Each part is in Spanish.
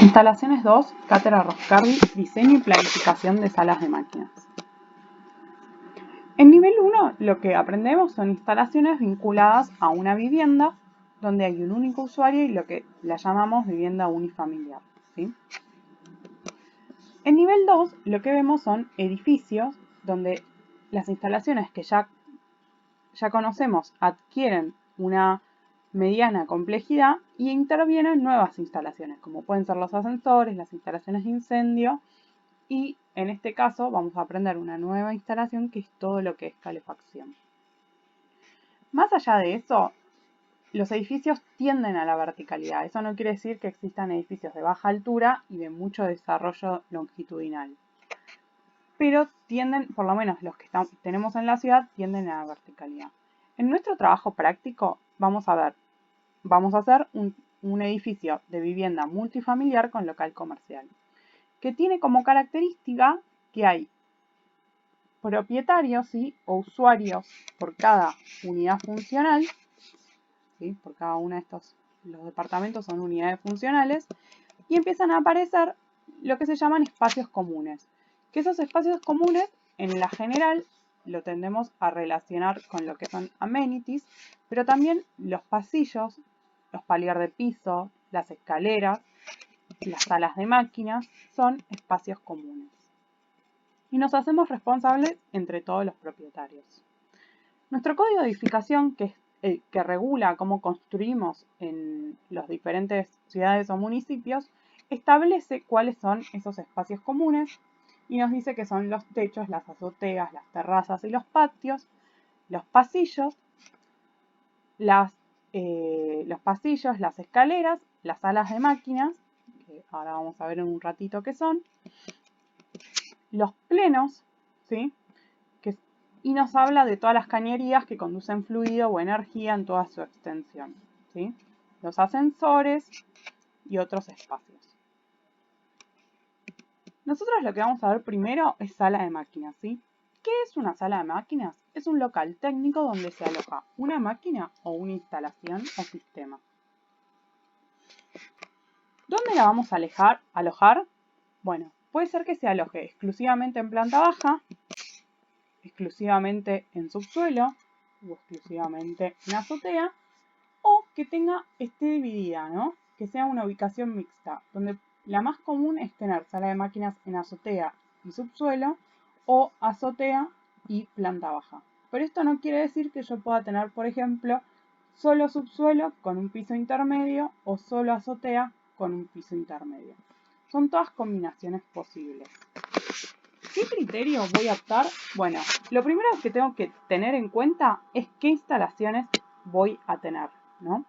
Instalaciones 2, Cátedra Roscardi, diseño y planificación de salas de máquinas. En nivel 1 lo que aprendemos son instalaciones vinculadas a una vivienda donde hay un único usuario y lo que la llamamos vivienda unifamiliar, ¿sí? En nivel 2 lo que vemos son edificios donde las instalaciones que ya conocemos adquieren una mediana complejidad y intervienen nuevas instalaciones, como pueden ser los ascensores, las instalaciones de incendio, y en este caso vamos a aprender una nueva instalación que es todo lo que es calefacción. Más allá de eso, los edificios tienden a la verticalidad. Eso no quiere decir que existan edificios de baja altura y de mucho desarrollo longitudinal, pero tienden, por lo menos los que tenemos en la ciudad, tienden a la verticalidad. En nuestro trabajo práctico vamos a hacer un edificio de vivienda multifamiliar con local comercial, que tiene como característica que hay propietarios, ¿sí?, o usuarios por cada unidad funcional, ¿sí?, por cada uno de los departamentos son unidades funcionales, y empiezan a aparecer lo que se llaman espacios comunes, que esos espacios comunes en la general lo tendemos a relacionar con lo que son amenities, pero también los pasillos, los palier de piso, las escaleras, las salas de máquinas son espacios comunes. Y nos hacemos responsables entre todos los propietarios. Nuestro código de edificación, que es el que regula cómo construimos en las diferentes ciudades o municipios, establece cuáles son esos espacios comunes y nos dice que son los techos, las azoteas, las terrazas y los patios, los pasillos, las escaleras, las salas de máquinas, que ahora vamos a ver en un ratito qué son, los plenos, ¿sí?, y nos habla de todas las cañerías que conducen fluido o energía en toda su extensión, ¿sí?, los ascensores y otros espacios. Nosotros lo que vamos a ver primero es sala de máquinas, ¿sí? ¿Qué es una sala de máquinas? Es un local técnico donde se aloja una máquina o una instalación o sistema. ¿Dónde la vamos a alojar? Bueno, puede ser que se aloje exclusivamente en planta baja, exclusivamente en subsuelo o exclusivamente en azotea, o que esté dividida, ¿no?, que sea una ubicación mixta, donde la más común es tener sala de máquinas en azotea y subsuelo o azotea y planta baja. Pero esto no quiere decir que yo pueda tener, por ejemplo, solo subsuelo con un piso intermedio o solo azotea con un piso intermedio. Son todas combinaciones posibles. ¿Qué criterio voy a optar? Bueno, lo primero que tengo que tener en cuenta es qué instalaciones voy a tener, ¿no?,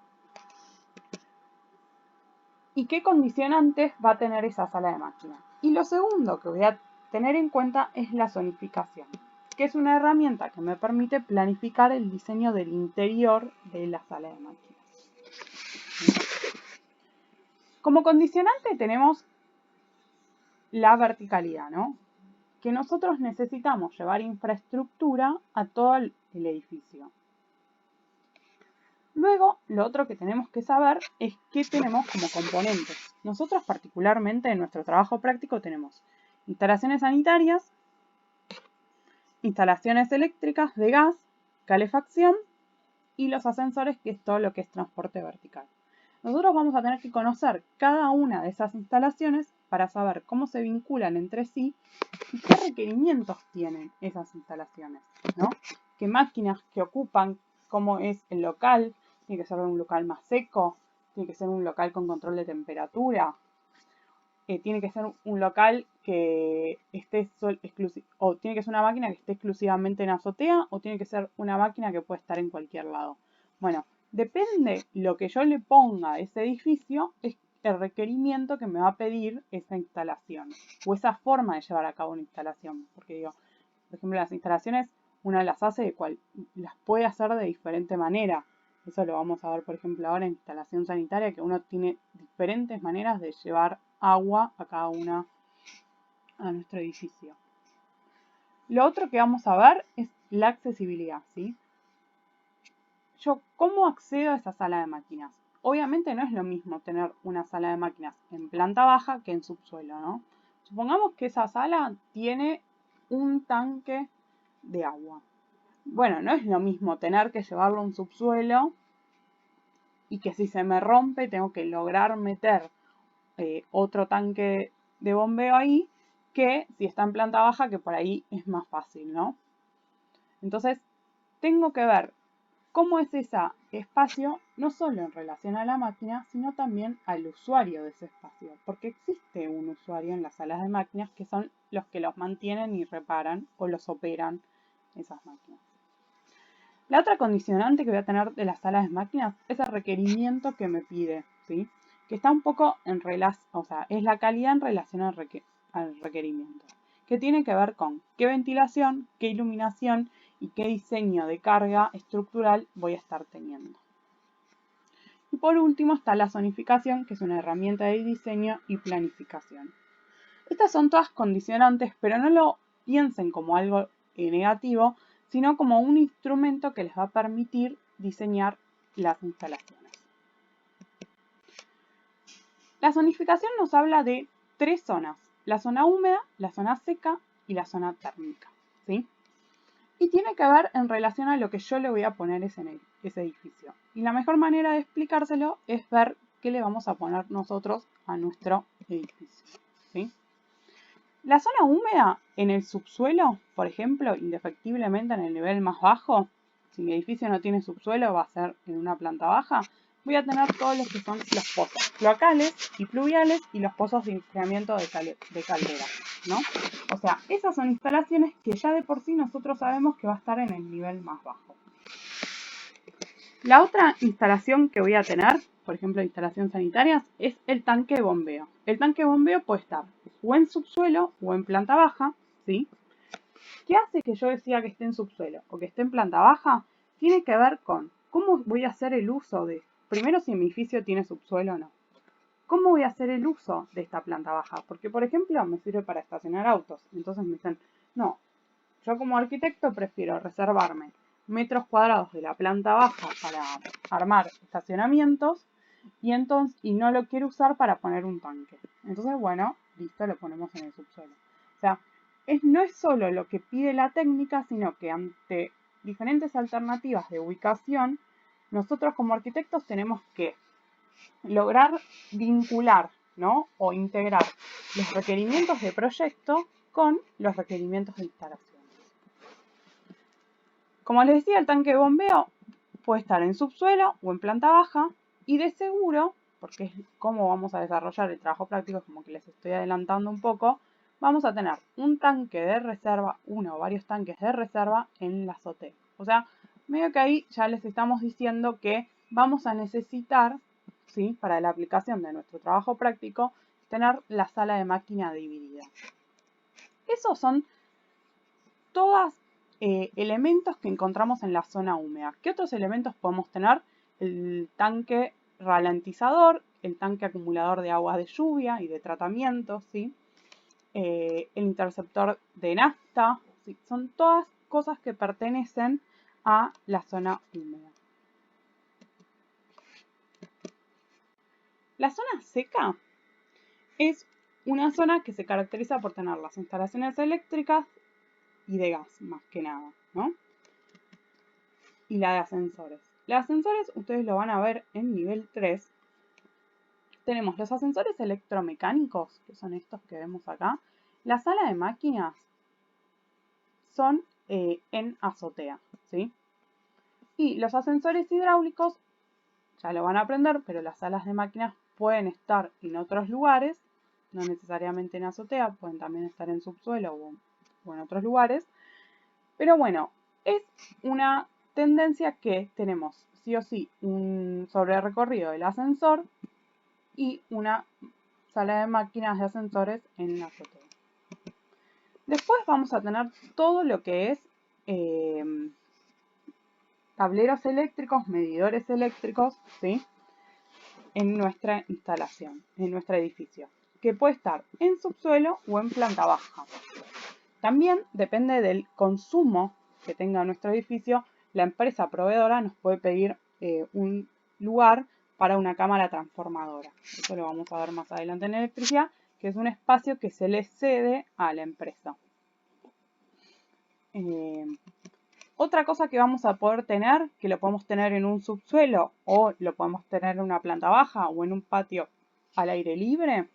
y qué condicionantes va a tener esa sala de máquinas. Y lo segundo que voy a tener en cuenta es la zonificación, que es una herramienta que me permite planificar el diseño del interior de la sala de máquinas. Como condicionante tenemos la verticalidad, ¿no?, que nosotros necesitamos llevar infraestructura a todo el edificio. Luego, lo otro que tenemos que saber es qué tenemos como componentes. Nosotros particularmente en nuestro trabajo práctico tenemos instalaciones sanitarias, instalaciones eléctricas de gas, calefacción y los ascensores, que es todo lo que es transporte vertical. Nosotros vamos a tener que conocer cada una de esas instalaciones para saber cómo se vinculan entre sí y qué requerimientos tienen esas instalaciones, ¿no?, qué máquinas que ocupan, cómo es el local. Tiene que ser un local más seco, tiene que ser un local con control de temperatura, tiene que ser un local que esté o tiene que ser una máquina que esté exclusivamente en azotea, o tiene que ser una máquina que puede estar en cualquier lado. Bueno, depende lo que yo le ponga a ese edificio, es el requerimiento que me va a pedir esa instalación, o esa forma de llevar a cabo una instalación. Porque digo, por ejemplo, las instalaciones uno las hace las puede hacer de diferente manera. Eso lo vamos a ver, por ejemplo, ahora en instalación sanitaria, que uno tiene diferentes maneras de llevar agua a cada una a nuestro edificio. Lo otro que vamos a ver es la accesibilidad, ¿sí? ¿Yo cómo accedo a esa sala de máquinas? Obviamente no es lo mismo tener una sala de máquinas en planta baja que en subsuelo, ¿no? Supongamos que esa sala tiene un tanque de agua. Bueno, no es lo mismo tener que llevarlo a un subsuelo y que si se me rompe tengo que lograr meter otro tanque de bombeo ahí, que si está en planta baja, que por ahí es más fácil, ¿no? Entonces, tengo que ver cómo es ese espacio, no solo en relación a la máquina, sino también al usuario de ese espacio, porque existe un usuario en las salas de máquinas que son los que los mantienen y reparan o los operan esas máquinas. La otra condicionante que voy a tener de las salas de máquinas es el requerimiento que me pide, ¿sí? Que está un poco en relación, o sea, es la calidad en relación al requerimiento, que tiene que ver con qué ventilación, qué iluminación y qué diseño de carga estructural voy a estar teniendo. Y por último está la zonificación, que es una herramienta de diseño y planificación. Estas son todas condicionantes, pero no lo piensen como algo negativo, sino como un instrumento que les va a permitir diseñar las instalaciones. La zonificación nos habla de 3 zonas: la zona húmeda, la zona seca y la zona térmica, ¿sí? Y tiene que ver en relación a lo que yo le voy a poner ese edificio. Y la mejor manera de explicárselo es ver qué le vamos a poner nosotros a nuestro edificio, ¿sí? La zona húmeda en el subsuelo, por ejemplo, indefectiblemente en el nivel más bajo, si mi edificio no tiene subsuelo, va a ser en una planta baja, voy a tener todos los que son los pozos cloacales y pluviales y los pozos de enfriamiento de caldera, ¿no? O sea, esas son instalaciones que ya de por sí nosotros sabemos que va a estar en el nivel más bajo. La otra instalación que voy a tener, por ejemplo, instalaciones sanitarias, es el tanque de bombeo. El tanque de bombeo puede estar o en subsuelo o en planta baja, ¿sí? ¿Qué hace que yo decida que esté en subsuelo o que esté en planta baja? Tiene que ver con cómo voy a hacer el uso de, primero si mi edificio tiene subsuelo o no. ¿Cómo voy a hacer el uso de esta planta baja? Porque, por ejemplo, me sirve para estacionar autos. Entonces me dicen, no, yo como arquitecto prefiero reservarme metros cuadrados de la planta baja para armar estacionamientos y no lo quiero usar para poner un tanque. Entonces, bueno, listo, lo ponemos en el subsuelo. O sea, no es solo lo que pide la técnica, sino que ante diferentes alternativas de ubicación, nosotros como arquitectos tenemos que lograr vincular, ¿no? O integrar los requerimientos de proyecto con los requerimientos de instalación. Como les decía, el tanque de bombeo puede estar en subsuelo o en planta baja y de seguro, porque es cómo vamos a desarrollar el trabajo práctico, como que les estoy adelantando un poco, vamos a tener un tanque de reserva, uno o varios tanques de reserva en la azotea. O sea, medio que ahí ya les estamos diciendo que vamos a necesitar, ¿sí? Para la aplicación de nuestro trabajo práctico, tener la sala de máquina dividida. Esos son todos elementos que encontramos en la zona húmeda. ¿Qué otros elementos podemos tener? El tanque ralentizador, el tanque acumulador de aguas de lluvia y de tratamiento, ¿sí? El interceptor de nafta, ¿sí? Son todas cosas que pertenecen a la zona húmeda. La zona seca es una zona que se caracteriza por tener las instalaciones eléctricas y de gas, más que nada, ¿no? Y la de ascensores. Los ascensores ustedes lo van a ver en nivel 3. Tenemos los ascensores electromecánicos, que son estos que vemos acá. La sala de máquinas son en azotea, ¿sí? Y los ascensores hidráulicos, ya lo van a aprender, pero las salas de máquinas pueden estar en otros lugares, no necesariamente en azotea, pueden también estar en subsuelo o en otros lugares. Pero bueno, es una tendencia que tenemos sí o sí un sobrerecorrido del ascensor y una sala de máquinas de ascensores en la azotea. Después vamos a tener todo lo que es tableros eléctricos, medidores eléctricos, ¿sí? En nuestra instalación, en nuestro edificio, que puede estar en subsuelo o en planta baja. También depende del consumo que tenga nuestro edificio, la empresa proveedora nos puede pedir un lugar para una cámara transformadora. Eso lo vamos a ver más adelante en electricidad, que es un espacio que se le cede a la empresa. Otra cosa que vamos a poder tener, que lo podemos tener en un subsuelo o lo podemos tener en una planta baja o en un patio al aire libre.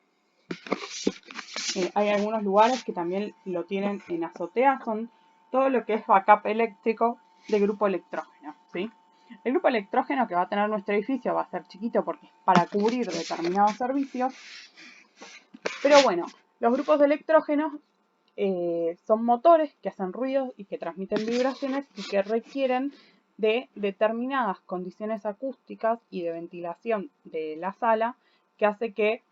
Hay algunos lugares que también lo tienen en azotea, son todo lo que es backup eléctrico de grupo electrógeno, ¿sí? El grupo electrógeno que va a tener nuestro edificio va a ser chiquito porque es para cubrir determinados servicios. Pero bueno, los grupos de electrógenos son motores que hacen ruidos y que transmiten vibraciones y que requieren de determinadas condiciones acústicas y de ventilación de la sala, que hace que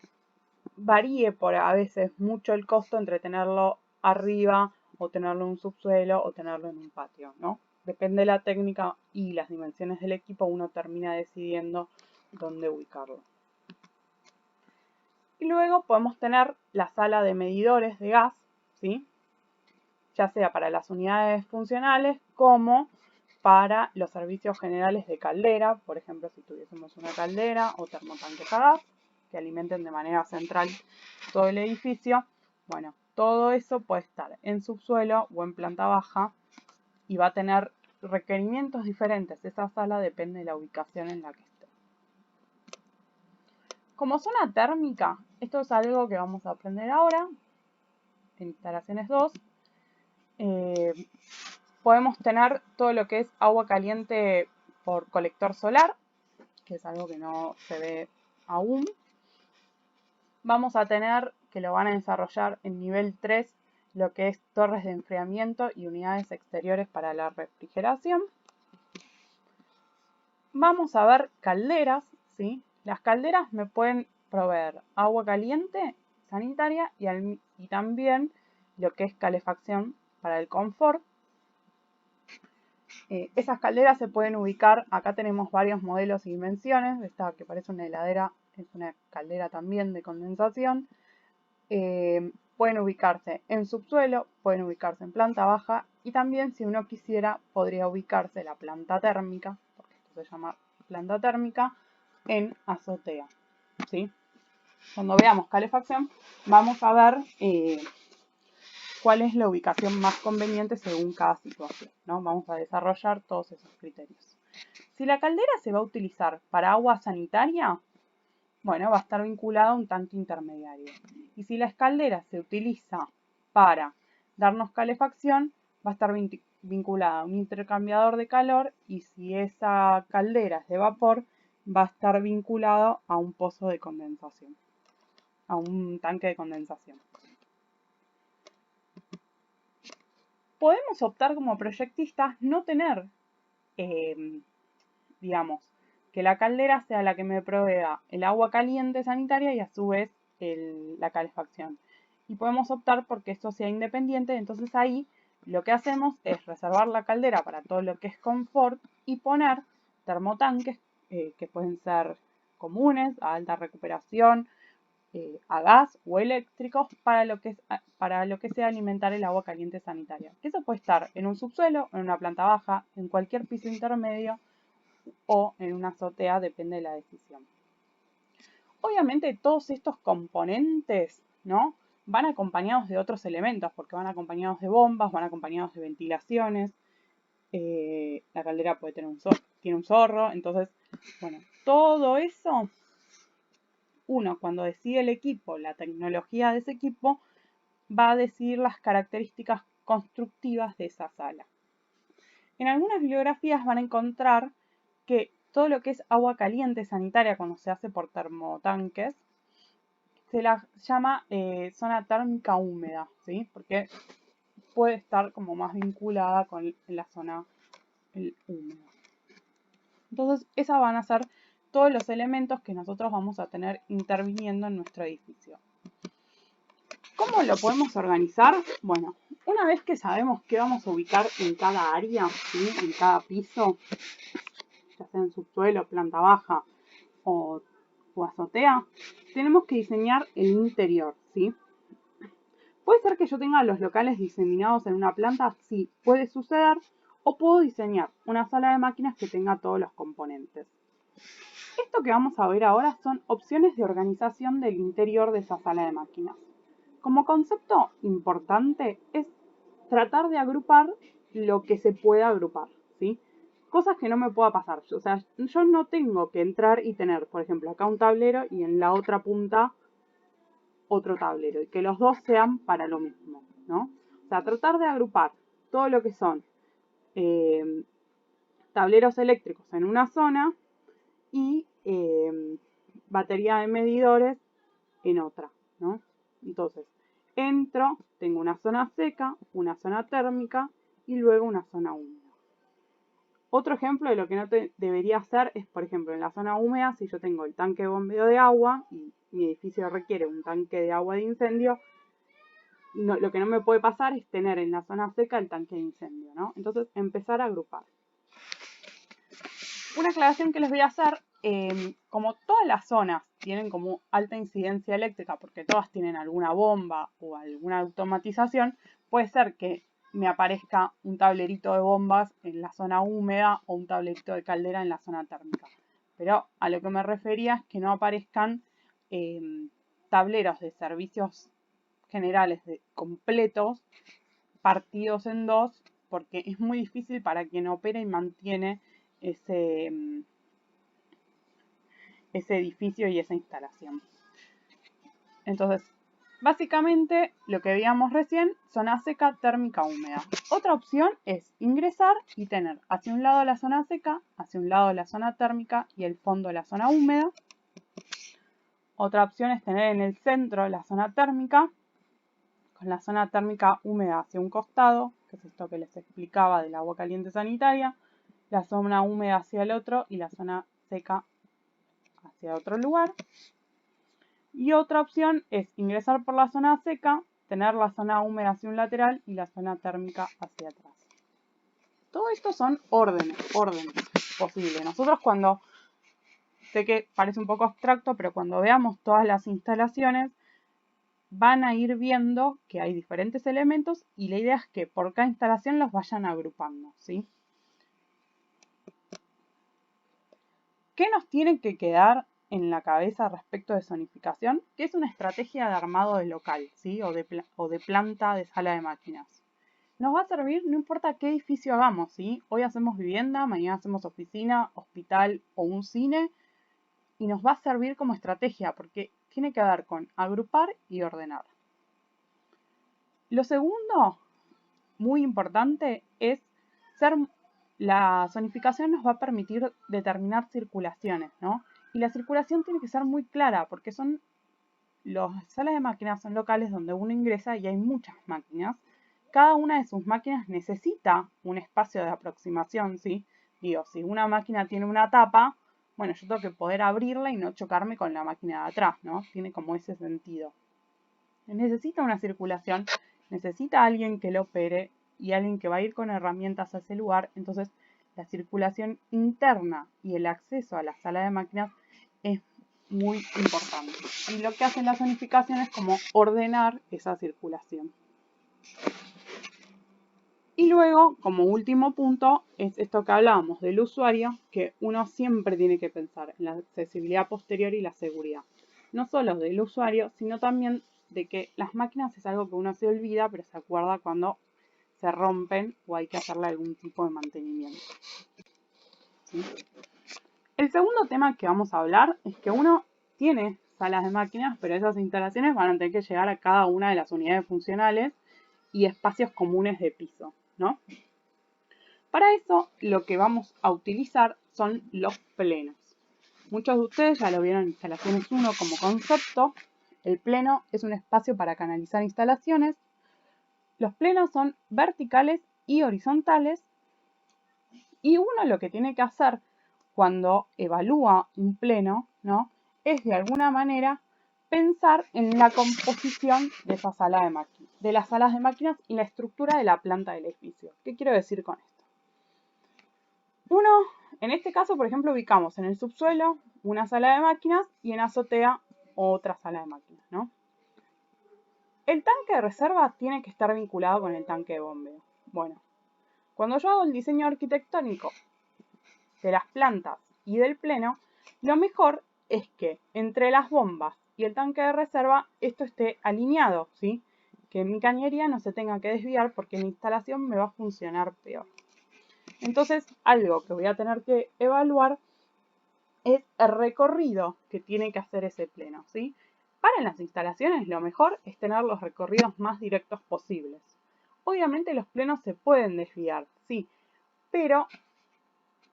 varíe por a veces mucho el costo entre tenerlo arriba o tenerlo en un subsuelo o tenerlo en un patio, ¿no? Depende de la técnica y las dimensiones del equipo, uno termina decidiendo dónde ubicarlo. Y luego podemos tener la sala de medidores de gas, ¿sí? Ya sea para las unidades funcionales como para los servicios generales de caldera, por ejemplo, si tuviésemos una caldera o termotanques a gas que alimenten de manera central todo el edificio. Bueno, todo eso puede estar en subsuelo o en planta baja y va a tener requerimientos diferentes. Esa sala depende de la ubicación en la que esté. Como zona térmica, esto es algo que vamos a aprender ahora en instalaciones 2. Podemos tener todo lo que es agua caliente por colector solar, que es algo que no se ve aún. Vamos a tener, que lo van a desarrollar en nivel 3, lo que es torres de enfriamiento y unidades exteriores para la refrigeración. Vamos a ver calderas, ¿sí? Las calderas me pueden proveer agua caliente sanitaria y también lo que es calefacción para el confort. Esas calderas se pueden ubicar, acá tenemos varios modelos y dimensiones, esta que parece una heladera es una caldera también de condensación. Pueden ubicarse en subsuelo, pueden ubicarse en planta baja y también si uno quisiera podría ubicarse la planta térmica, porque esto se llama planta térmica, en azotea, ¿sí? Cuando veamos calefacción vamos a ver cuál es la ubicación más conveniente según cada situación, ¿no? Vamos a desarrollar todos esos criterios. Si la caldera se va a utilizar para agua sanitaria, bueno, va a estar vinculada a un tanque intermediario. Y si la caldera se utiliza para darnos calefacción, va a estar vinculada a un intercambiador de calor y si esa caldera es de vapor, va a estar vinculado a un pozo de condensación, a un tanque de condensación. Podemos optar como proyectistas no tener, digamos, que la caldera sea la que me provea el agua caliente sanitaria y a su vez la calefacción. Y podemos optar porque esto sea independiente, entonces ahí lo que hacemos es reservar la caldera para todo lo que es confort y poner termotanques que pueden ser comunes, a alta recuperación, a gas o eléctricos para lo que sea alimentar el agua caliente sanitaria. Eso puede estar en un subsuelo, en una planta baja, en cualquier piso intermedio o en una azotea, depende de la decisión. Obviamente todos estos componentes, ¿no?, van acompañados de otros elementos, porque van acompañados de bombas, van acompañados de ventilaciones. La caldera puede tener tiene un zorro, entonces, bueno, todo eso, uno cuando decide el equipo, la tecnología de ese equipo, va a decidir las características constructivas de esa sala. En algunas bibliografías van a encontrar que todo lo que es agua caliente sanitaria cuando se hace por termotanques se la llama zona térmica húmeda, ¿sí? Porque puede estar como más vinculada con la zona húmeda. Entonces, esos van a ser todos los elementos que nosotros vamos a tener interviniendo en nuestro edificio. ¿Cómo lo podemos organizar? Bueno, una vez que sabemos qué vamos a ubicar en cada área, ¿sí?, en cada piso, ya sea en subsuelo, planta baja o azotea, tenemos que diseñar el interior, ¿sí? ¿Puede ser que yo tenga los locales diseminados en una planta? Sí, puede suceder. o puedo diseñar una sala de máquinas que tenga todos los componentes. Esto que vamos a ver ahora son opciones de organización del interior de esa sala de máquinas. Como concepto importante es tratar de agrupar lo que se pueda agrupar, ¿sí? Cosas que no me pueda pasar. O sea, yo no tengo que entrar y tener, por ejemplo, acá un tablero y en la otra punta otro tablero, y que los dos sean para lo mismo, ¿no? O sea, tratar de agrupar todo lo que son tableros eléctricos en una zona y batería de medidores en otra, ¿no? Entonces, entro, tengo una zona seca, una zona térmica y luego una zona húmeda. Otro ejemplo de lo que no debería hacer es, por ejemplo, en la zona húmeda, si yo tengo el tanque de bombeo de agua y mi edificio requiere un tanque de agua de incendio, lo que no me puede pasar es tener en la zona seca el tanque de incendio, ¿no? Entonces, empezar a agrupar. Una aclaración que les voy a hacer, como todas las zonas tienen como alta incidencia eléctrica, porque todas tienen alguna bomba o alguna automatización, puede ser que me aparezca un tablerito de bombas en la zona húmeda o un tablerito de caldera en la zona térmica. Pero a lo que me refería es que no aparezcan tableros de servicios generales completos partidos en dos, porque es muy difícil para quien opera y mantiene ese edificio y esa instalación. Entonces, básicamente lo que veíamos recién, zona seca, térmica, húmeda. Otra opción es ingresar y tener hacia un lado la zona seca, hacia un lado la zona térmica y el fondo la zona húmeda. Otra opción es tener en el centro la zona térmica, con la zona térmica húmeda hacia un costado, que es esto que les explicaba del agua caliente sanitaria, la zona húmeda hacia el otro y la zona seca hacia otro lugar. Y otra opción es ingresar por la zona seca, tener la zona húmeda hacia un lateral y la zona térmica hacia atrás. Todo esto son órdenes posibles. Nosotros cuando, sé que parece un poco abstracto, pero cuando veamos todas las instalaciones, van a ir viendo que hay diferentes elementos y la idea es que por cada instalación los vayan agrupando, ¿sí? ¿Qué nos tiene que quedar en la cabeza respecto de zonificación? Que es una estrategia de armado de local, ¿sí? o de planta de sala de máquinas. Nos va a servir no importa qué edificio hagamos, ¿sí? Hoy hacemos vivienda, mañana hacemos oficina, hospital o un cine, y nos va a servir como estrategia porque tiene que ver con agrupar y ordenar. Lo segundo, muy importante, es la zonificación nos va a permitir determinar circulaciones, ¿no? Y la circulación tiene que ser muy clara porque las salas de máquinas son locales donde uno ingresa y hay muchas máquinas. Cada una de sus máquinas necesita un espacio de aproximación, ¿sí? Digo, si una máquina tiene una tapa, bueno, yo tengo que poder abrirla y no chocarme con la máquina de atrás, ¿no? Tiene como ese sentido. Necesita una circulación, necesita alguien que lo opere y alguien que va a ir con herramientas a ese lugar. Entonces, la circulación interna y el acceso a la sala de máquinas es muy importante. Y lo que hacen las zonificaciones es como ordenar esa circulación. Y luego, como último punto, es esto que hablábamos del usuario, que uno siempre tiene que pensar en la accesibilidad posterior y la seguridad. No solo del usuario, sino también de que las máquinas es algo que uno se olvida, pero se acuerda cuando se rompen o hay que hacerle algún tipo de mantenimiento. ¿Sí? El segundo tema que vamos a hablar es que uno tiene salas de máquinas, pero esas instalaciones van a tener que llegar a cada una de las unidades funcionales y espacios comunes de piso, ¿no? Para eso, lo que vamos a utilizar son los plenos. Muchos de ustedes ya lo vieron en Instalaciones 1 como concepto. El pleno es un espacio para canalizar instalaciones. Los plenos son verticales y horizontales. Y uno lo que tiene que hacer cuando evalúa un pleno, ¿no? Es de alguna manera pensar en la composición de esa sala de máquinas, de las salas de máquinas y la estructura de la planta del edificio. ¿Qué quiero decir con esto? En este caso, por ejemplo, ubicamos en el subsuelo una sala de máquinas y en azotea otra sala de máquinas, ¿no? El tanque de reserva tiene que estar vinculado con el tanque de bombeo. Bueno, Cuando yo hago el diseño arquitectónico de las plantas y del pleno, lo mejor es que entre las bombas y el tanque de reserva esto esté alineado, ¿sí? Que mi cañería no se tenga que desviar porque mi instalación me va a funcionar peor. Entonces, algo que voy a tener que evaluar es el recorrido que tiene que hacer ese pleno, ¿sí? Para las instalaciones lo mejor es tener los recorridos más directos posibles. Obviamente los plenos se pueden desviar, sí, pero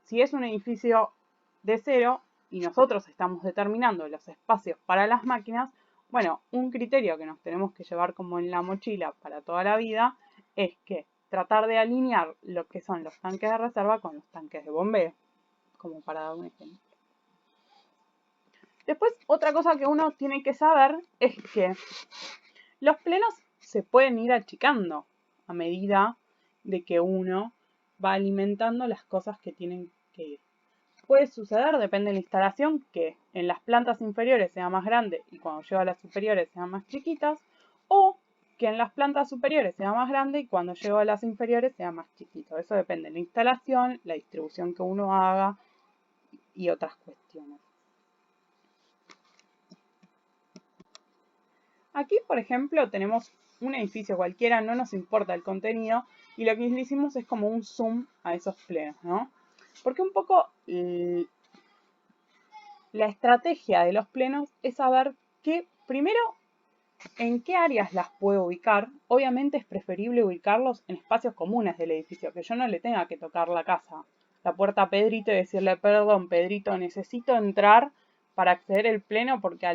si es un edificio de cero y nosotros estamos determinando los espacios para las máquinas, bueno, un criterio que nos tenemos que llevar como en la mochila para toda la vida es que tratar de alinear lo que son los tanques de reserva con los tanques de bombeo, como para dar un ejemplo. Después, otra cosa que uno tiene que saber es que los plenos se pueden ir achicando a medida de que uno va alimentando las cosas que tienen que ir. Puede suceder, depende de la instalación, que en las plantas inferiores sea más grande y cuando llego a las superiores sean más chiquitas, o que en las plantas superiores sea más grande y cuando llego a las inferiores sea más chiquito. Eso depende de la instalación, la distribución que uno haga y otras cuestiones. Aquí, por ejemplo, tenemos un edificio cualquiera, no nos importa el contenido, y lo que le hicimos es como un zoom a esos plenos, ¿no? Porque un poco la estrategia de los plenos es saber que, primero, en qué áreas las puedo ubicar. Obviamente es preferible ubicarlos en espacios comunes del edificio, que yo no le tenga que tocar la puerta a Pedrito y decirle, perdón, Pedrito, necesito entrar para acceder al pleno porque a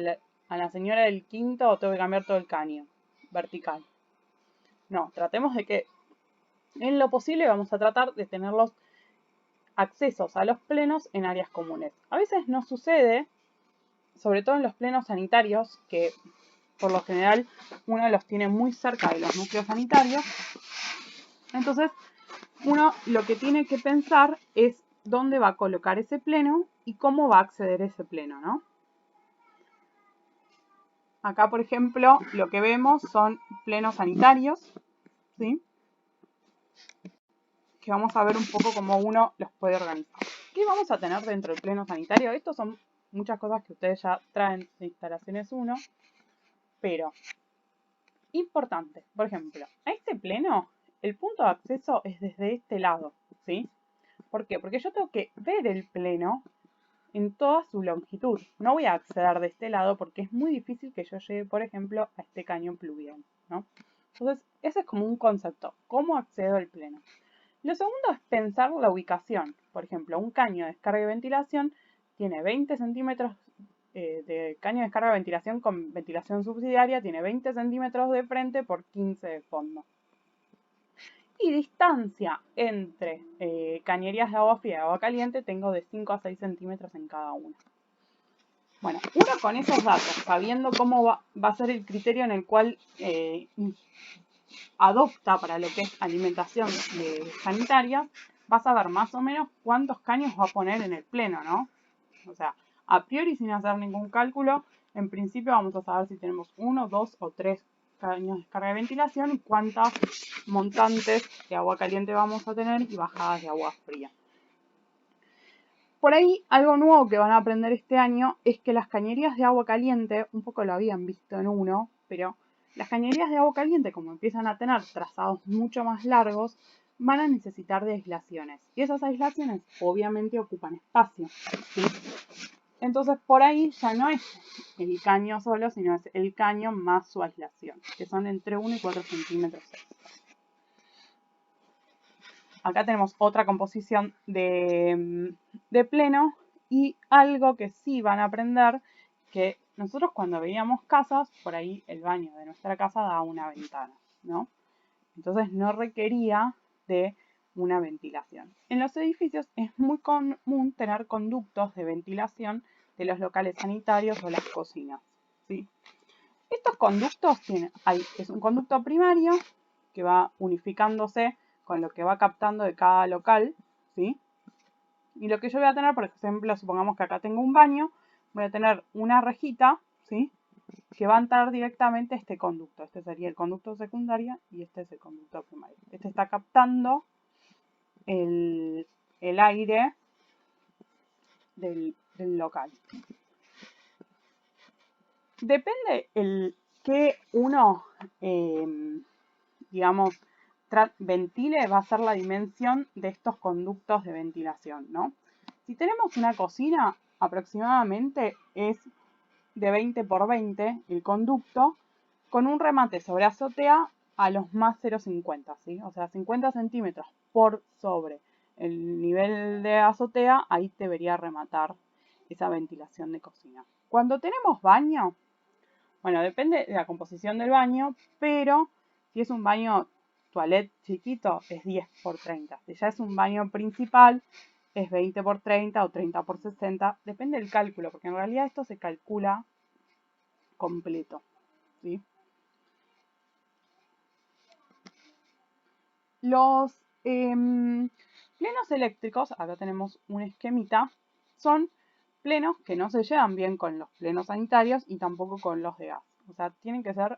la señora del quinto tengo que cambiar todo el caño vertical. No, tratemos de que en lo posible vamos a tratar de tener los accesos a los plenos en áreas comunes. A veces no sucede, sobre todo en los plenos sanitarios, que por lo general uno los tiene muy cerca de los núcleos sanitarios. Entonces, uno lo que tiene que pensar es dónde va a colocar ese pleno y cómo va a acceder a ese pleno, ¿no? Acá, por ejemplo, lo que vemos son plenos sanitarios, ¿sí? Que vamos a ver un poco cómo uno los puede organizar. ¿Qué vamos a tener dentro del pleno sanitario? Estos son muchas cosas que ustedes ya traen de instalaciones 1, pero importante, por ejemplo, a este pleno el punto de acceso es desde este lado, ¿sí? ¿Por qué? Porque yo tengo que ver el pleno en toda su longitud. No voy a acceder de este lado porque es muy difícil que yo llegue, por ejemplo, a este cañón pluvial, ¿no? Entonces, ese es como un concepto. ¿Cómo accedo al pleno? Lo segundo es pensar la ubicación. Por ejemplo, un caño de descarga y ventilación tiene 20 centímetros de caño de descarga de ventilación con ventilación subsidiaria, tiene 20 centímetros de frente por 15 de fondo. Y distancia entre cañerías de agua fría y agua caliente tengo de 5 a 6 centímetros en cada una. Bueno, uno con esos datos, sabiendo cómo va a ser el criterio en el cual adopta para lo que es alimentación sanitaria, va a saber más o menos cuántos caños va a poner en el pleno, ¿no? O sea, a priori sin hacer ningún cálculo, en principio vamos a saber si tenemos 1, 2 o 3 caños de descarga de ventilación y cuántas montantes de agua caliente vamos a tener y bajadas de agua fría. Por ahí, algo nuevo que van a aprender este año es que las cañerías de agua caliente, un poco lo habían visto en uno, pero las cañerías de agua caliente, como empiezan a tener trazados mucho más largos, van a necesitar de aislaciones. Y esas aislaciones obviamente ocupan espacio, ¿sí? Entonces por ahí ya no es el caño solo, sino es el caño más su aislación, que son entre 1 y 4 centímetros. Acá tenemos otra composición de pleno y algo que sí van a aprender, que nosotros cuando veíamos casas, por ahí el baño de nuestra casa da una ventana, ¿no? Entonces no requería de una ventilación. En los edificios es muy común tener conductos de ventilación de los locales sanitarios o las cocinas, ¿sí? Estos conductos es un conducto primario que va unificándose con lo que va captando de cada local, ¿sí? Y lo que yo voy a tener, por ejemplo, supongamos que acá tengo un baño, voy a tener una rejita, ¿sí? Que va a entrar directamente a este conducto. Este sería el conducto secundario y este es el conducto primario. Este está captando el aire del local. Depende que uno, digamos, ventile, va a ser la dimensión de estos conductos de ventilación, ¿no? Si tenemos una cocina, aproximadamente es de 20 por 20 el conducto, con un remate sobre azotea a los más 0,50, ¿sí? O sea, 50 centímetros por sobre el nivel de azotea, ahí debería rematar esa ventilación de cocina. Cuando tenemos baño, bueno, depende de la composición del baño, pero si es un baño toilette chiquito, es 10 por 30. Si ya es un baño principal, es 20 por 30 o 30 por 60. Depende del cálculo, porque en realidad esto se calcula completo, ¿sí? Los plenos eléctricos, acá tenemos un esquemita, son plenos que no se llevan bien con los plenos sanitarios y tampoco con los de gas. O sea, tienen que ser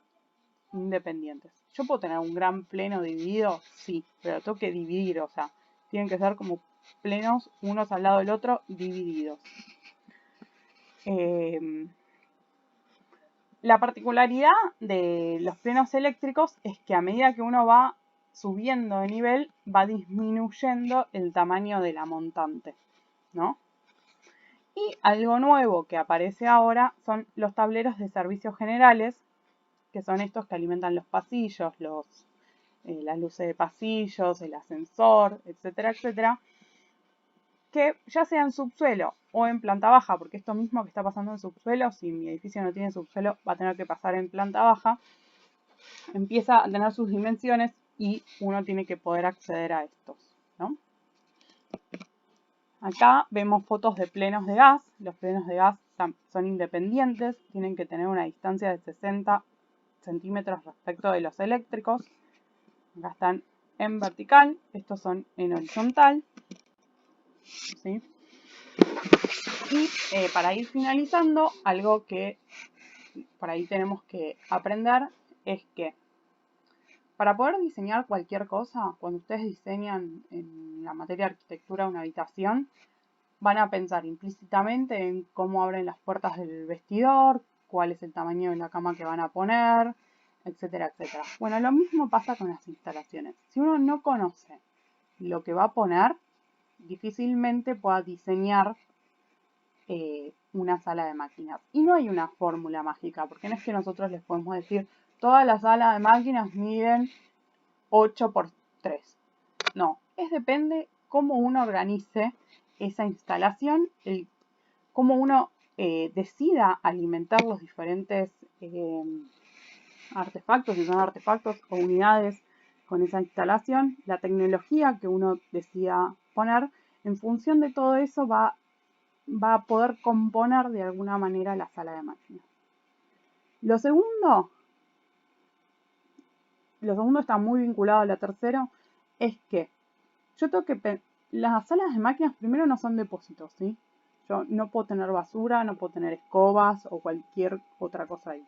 independientes. ¿Yo puedo tener un gran pleno dividido? Sí, pero tengo que dividir, o sea, tienen que ser como plenos unos al lado del otro divididos. La particularidad de los plenos eléctricos es que a medida que uno va subiendo de nivel, va disminuyendo el tamaño de la montante, ¿no? Y algo nuevo que aparece ahora son los tableros de servicios generales, que son estos que alimentan los pasillos, las luces de pasillos, el ascensor, etcétera, etcétera, que ya sea en subsuelo o en planta baja, porque esto mismo que está pasando en subsuelo, si mi edificio no tiene subsuelo, va a tener que pasar en planta baja, empieza a tener sus dimensiones y uno tiene que poder acceder a estos, ¿no? Acá vemos fotos de plenos de gas. Los plenos de gas son independientes, tienen que tener una distancia de 60 centímetros respecto de los eléctricos. Acá están en vertical, estos son en horizontal, ¿sí? Y para ir finalizando, algo que por ahí tenemos que aprender es que para poder diseñar cualquier cosa, cuando ustedes diseñan en la materia de arquitectura una habitación, van a pensar implícitamente en cómo abren las puertas del vestidor, cuál es el tamaño de la cama que van a poner, etcétera, etcétera. Bueno, lo mismo pasa con las instalaciones. Si uno no conoce lo que va a poner, difícilmente pueda diseñar una sala de máquinas. Y no hay una fórmula mágica, porque no es que nosotros les podemos decir, todas las salas de máquinas miden 8 por 3. No, depende cómo uno organice esa instalación, cómo uno decida alimentar los diferentes artefactos, si son artefactos o unidades con esa instalación, la tecnología que uno decida poner. En función de todo eso va a poder componer de alguna manera la sala de máquinas. Lo segundo está muy vinculado a lo tercero, es que yo tengo que... Las salas de máquinas primero no son depósitos, ¿sí? Yo no puedo tener basura, no puedo tener escobas o cualquier otra cosa ahí.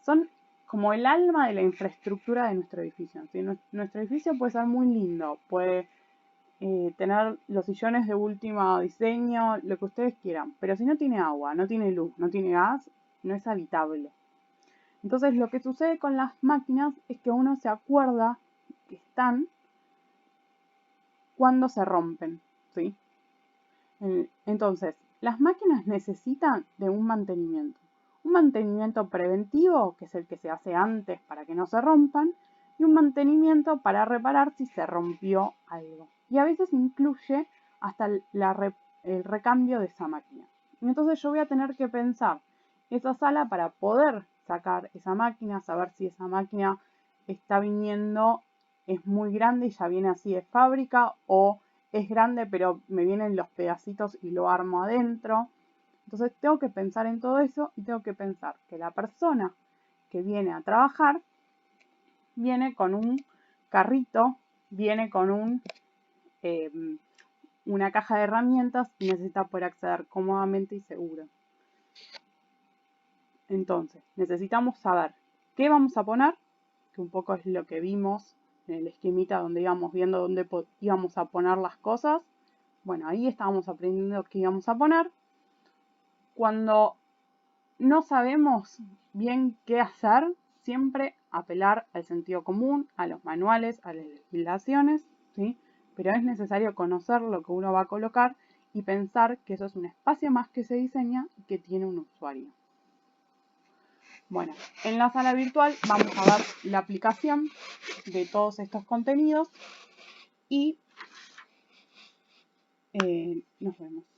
Son como el alma de la infraestructura de nuestro edificio, ¿sí? Nuestro edificio puede ser muy lindo, puede tener los sillones de último diseño, lo que ustedes quieran, pero si no tiene agua, no tiene luz, no tiene gas, no es habitable. Entonces lo que sucede con las máquinas es que uno se acuerda que están cuando se rompen, ¿sí? Entonces, las máquinas necesitan de un mantenimiento preventivo, que es el que se hace antes para que no se rompan, y un mantenimiento para reparar si se rompió algo. Y a veces incluye hasta el recambio de esa máquina. Entonces yo voy a tener que pensar esa sala para poder sacar esa máquina, saber si esa máquina está viniendo, es muy grande y ya viene así de fábrica, o es grande pero me vienen los pedacitos y lo armo adentro. Entonces tengo que pensar en todo eso y tengo que pensar que la persona que viene a trabajar viene con un carrito, viene con una caja de herramientas y necesita poder acceder cómodamente y seguro. Entonces, necesitamos saber qué vamos a poner, que un poco es lo que vimos en el esquemita donde íbamos viendo dónde íbamos a poner las cosas. Bueno, ahí estábamos aprendiendo qué íbamos a poner. Cuando no sabemos bien qué hacer, siempre apelar al sentido común, a los manuales, a las legislaciones, ¿sí? Pero es necesario conocer lo que uno va a colocar y pensar que eso es un espacio más que se diseña y que tiene un usuario. Bueno, en la sala virtual vamos a ver la aplicación de todos estos contenidos y nos vemos.